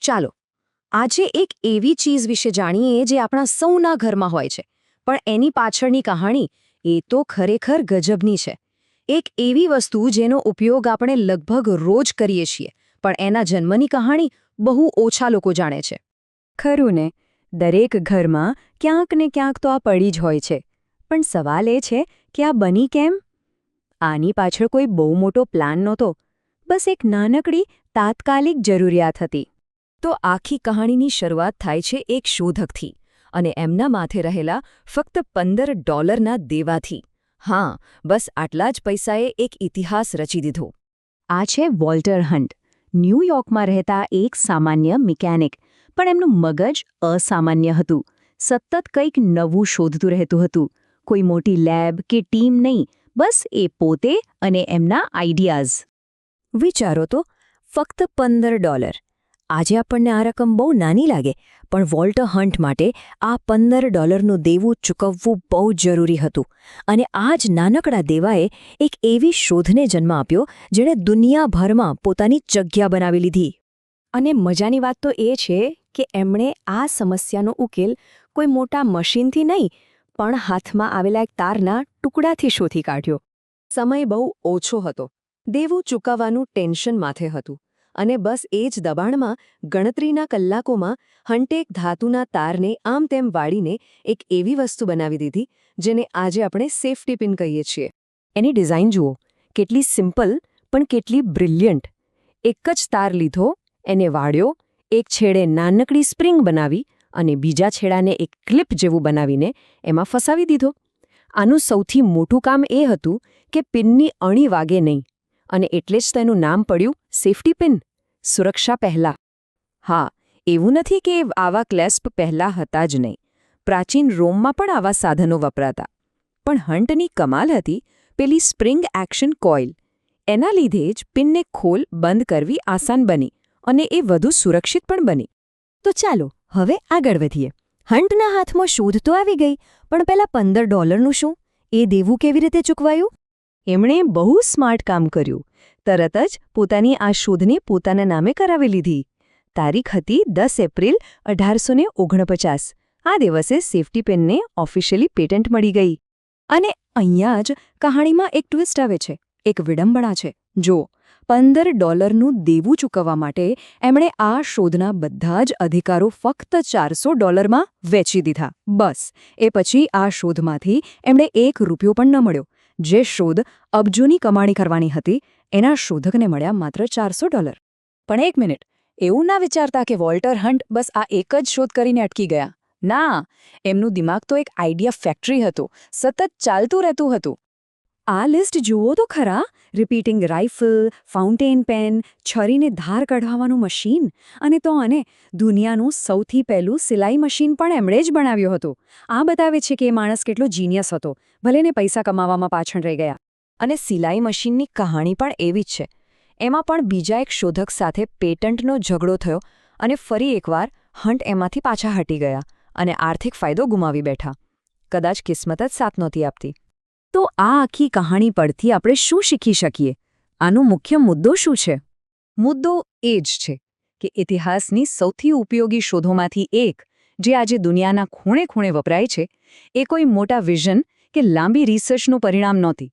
ચાલો આજે એક એવી ચીજ વિશે જાણીએ જે આપણા સૌના ઘરમાં હોય છે, પણ એની પાછળની કહાણી એ તો ખરેખર ગજબની છે. એક એવી વસ્તુ જેનો ઉપયોગ આપણે લગભગ રોજ કરીએ છીએ, પણ એના જન્મની કહાણી બહુ ઓછા લોકો જાણે છે. ખરું ને, દરેક ઘરમાં ક્યાંક ને ક્યાંક તો આ પડી જ હોય છે. પણ સવાલ એ છે કે આ બની કેમ? આની પાછળ કોઈ બહુ મોટો પ્લાન નહોતો, બસ એક નાનકડી તાત્કાલિક જરૂરિયાત હતી. તો આખી કહાણીની શરૂઆત થાય છે એક શોધકથી, અને એમના માથે રહેલા ફક્ત $15 દેવાથી. હા, બસ આટલા જ પૈસાએ એક ઇતિહાસ રચી દીધો. આ છે વોલ્ટર હન્ટ, ન્યૂયોર્કમાં રહેતા એક સામાન્ય મિકેનિક. પણ એમનું મગજ અસામાન્ય હતું. સતત કંઈક નવું શોધતું રહેતું હતું. કોઈ મોટી લેબ કે ટીમ નહીં, બસ એ પોતે અને એમના આઈડિયાઝ. વિચારો તો, ફક્ત $15. આજે આપણને આ રકમ બહુ નાની લાગે, પણ વોલ્ટર હન્ટ માટે આ $15નું દેવું ચૂકવવું બહુ જરૂરી હતું. અને આ જ નાનકડા દેવાએ એક એવી શોધને જન્મ આપ્યો જેણે દુનિયાભરમાં પોતાની જગ્યા બનાવી લીધી. અને મજાની વાત તો એ છે કે એમણે આ સમસ્યાનો ઉકેલ કોઈ મોટા મશીનથી નહીં, પણ હાથમાં આવેલા એક તારના ટુકડાથી શોધી કાઢ્યો. સમય બહુ ઓછો હતો, દેવું ચૂકવવાનું ટેન્શન માથે હતું, અને બસ એ જ દબાણમાં ગણતરીના કલાકોમાં હન્ટે એક ધાતુના તારને આમ તેમ વાળીને એક એવી વસ્તુ બનાવી દીધી જેને આજે આપણે સેફ્ટી પિન કહીએ છીએ. એની ડિઝાઇન જુઓ, કેટલી સિમ્પલ પણ કેટલી બ્રિલિયન્ટ. એક જ તાર લીધો, એને વાળ્યો, એક છેડે નાનકડી સ્પ્રિંગ બનાવી અને બીજા છેડાને એક ક્લિપ જેવું બનાવીને એમાં ફસાવી દીધો. આનું સૌથી મોટું કામ એ હતું કે પિનની અણી વાગે નહીં, અને એટલે જ તેનું નામ પડ્યું સેફ્ટી પિન, સુરક્ષા પહેલા. હા, એવું નથી કે આવા ક્લેસ્પ પહેલાં હતા જ નહીં. પ્રાચીન રોમમાં પણ આવા સાધનો વપરાતા. પણ હન્ટની કમાલ હતી પેલી સ્પ્રિંગ એક્શન કોઇલ. એના લીધે જ પિનને ખોલ બંધ કરવી આસાન બની, અને એ વધુ સુરક્ષિત પણ બની. તો ચાલો હવે આગળ વધીએ. હન્ટના હાથમાં શોધ તો આવી ગઈ, પણ પેલા $15નું શું? એ દેવું કેવી રીતે ચૂકવાયું? એમણે બહુ સ્માર્ટ કામ કર્યું. તરત જ પોતાની આ શોધને પોતાના નામે કરાવી લીધી. તારીખ હતી 10 એપ્રિલ 1849. આ દિવસે સેફ્ટી પિનને ઓફિશિયલી પેટન્ટ મળી ગઈ. અને અહીંયા જ કહાણીમાં એક ટ્વિસ્ટ આવે છે, એક વિડંબણા છે. જો $15નું દેવું ચૂકવવા માટે એમણે આ શોધના બધા જ અધિકારો ફક્ત $400 વેચી દીધા. બસ એ પછી આ શોધમાંથી એમણે $1 પણ ન મળ્યો. જે શોધ અબજોની કમાણી કરવાની હતી, એના શોધકને મળ્યા માત્ર $400. પણ એક મિનિટ, એવું ના વિચારતા કે વોલ્ટર હન્ટ બસ આ એક જ શોધ કરીને અટકી ગયા. ના, એમનું દિમાગ તો એક આઈડિયા ફેક્ટરી હતું, સતત ચાલતું રહેતું હતું. આ લિસ્ટ જુઓ તો ખરા. રિપીટિંગ રાઇફલ, ફાઉન્ટેન પેન, છરીને ધાર કઢાવવાનું મશીન, અને તો દુનિયાનું સૌથી પહેલું સિલાઈ મશીન પણ એમણે જ બનાવ્યું હતું. આ બતાવે છે કે એ માણસ કેટલો જીનિયસ હતો, ભલે ને પૈસા કમાવામાં પાછળ રહી ગયા. અને સિલાઈ મશીનની કહાણી પણ એવી જ છે. એમાં પણ બીજા એક શોધક સાથે પેટન્ટનો ઝઘડો થયો, અને ફરી એકવાર હન્ટ એમાંથી પાછા હટી ગયા અને આર્થિક ફાયદો ગુમાવી બેઠા. કદાચ કિસ્મત જ સાથ નહોતી આપતી. તો આ આખી કહાણી પરથી આપણે શું શીખી શકીએ? આનો મુખ્ય મુદ્દો શું છે? મુદ્દો એ જ છે કે ઇતિહાસની સૌથી ઉપયોગી શોધોમાંથી એક, જે આજે દુનિયાના ખૂણે ખૂણે વપરાય છે, એ કોઈ મોટા વિઝન કે લાંબી રિસર્ચનું પરિણામ નહોતી.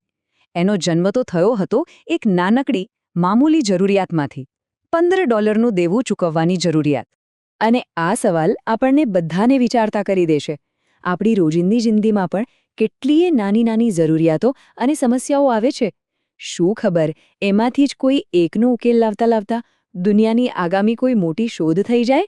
એનો જન્મ તો થયો હતો એક નાનકડી, મામૂલી જરૂરિયાતમાંથી, $15નું દેવું ચૂકવવાની જરૂરિયાત. અને આ સવાલ આપણને બધાને વિચારતા કરી દેશે. આપણી રોજિંદી જિંદગીમાં પણ કેટલીય નાની નાની જરૂરિયાતો અને સમસ્યાઓ આવે છે. શું ખબર એમાંથી જ કોઈ એકનો ઉકેલ લાવતા લાવતા દુનિયાની આગામી કોઈ મોટી શોધ થઈ જાય?